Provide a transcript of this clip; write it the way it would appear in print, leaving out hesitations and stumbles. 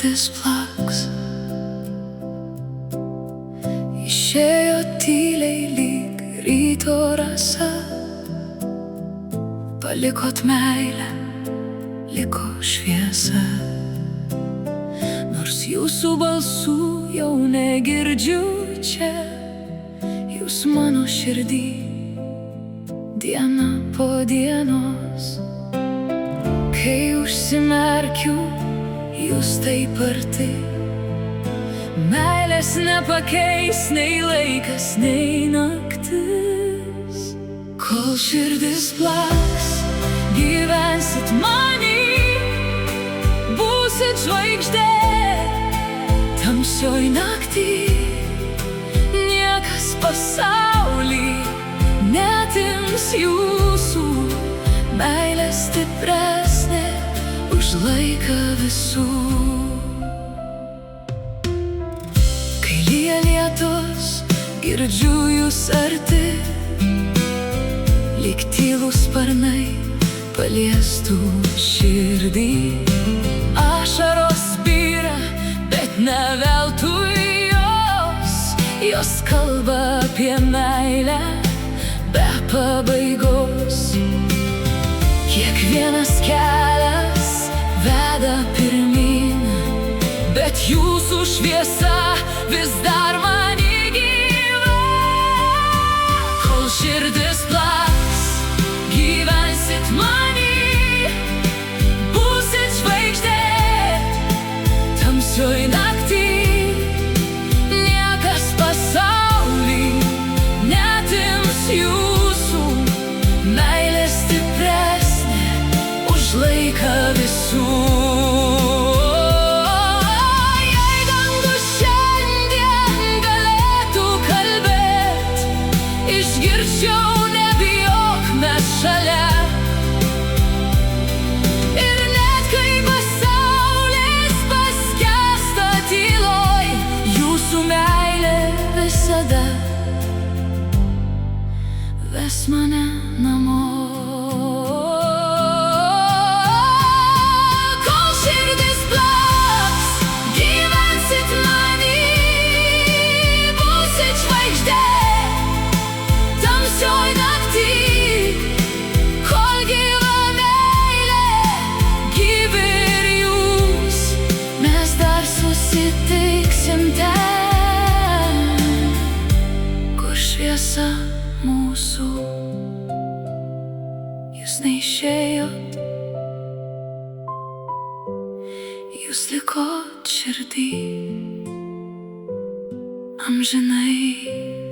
širdis plaks. Išėjo tyliai lyg ryto rasa, palikot meilę, liko šviesa. Nors jūsų balsų jau negirdžiu čia, jūs mano širdį diena po dienos. Kai užsimerkiu, jūs taip arti, meilės nepakeis nei laikas, nei naktis. Kol širdis plaks, gyvensit many, būsit žvaigždė tamsioj naktį. Niekas pasauly neatims jūsų, meilė stipresnė už laiką visų. Kai lyja lietus, girdžiu jūs arti, lyg tylūs sparnai paliestų širdį. Ašaros byra, bet ne veltui jos kalba apie meilę be pabaigos. Kiekvienas kelias veda pirmyn, bet jūsų šviesa vis dar many gyva. Kol širdis plaks, gyvensit many, būsit žvaigždė tamsioj naktį. Niekas pasauly neatims jūsų, meilė stipresnė už laiką visų. Jei dangus šiandien galėtų kalbėt, išgirčiau nebijok, mes šalia. Ir net kai pasaulis paskęsta tyloj, jūsų meilė visada ves mane namo. Kol širdis plaks, gyvensit many, būsit žvaigždė tamsioj naktį. Kol gyva meilė, gyvi ir jūs, mes dar susitiksim ten, kur šviesa mūsų. Jūs neišėjot, jūs likot širdį amžinai.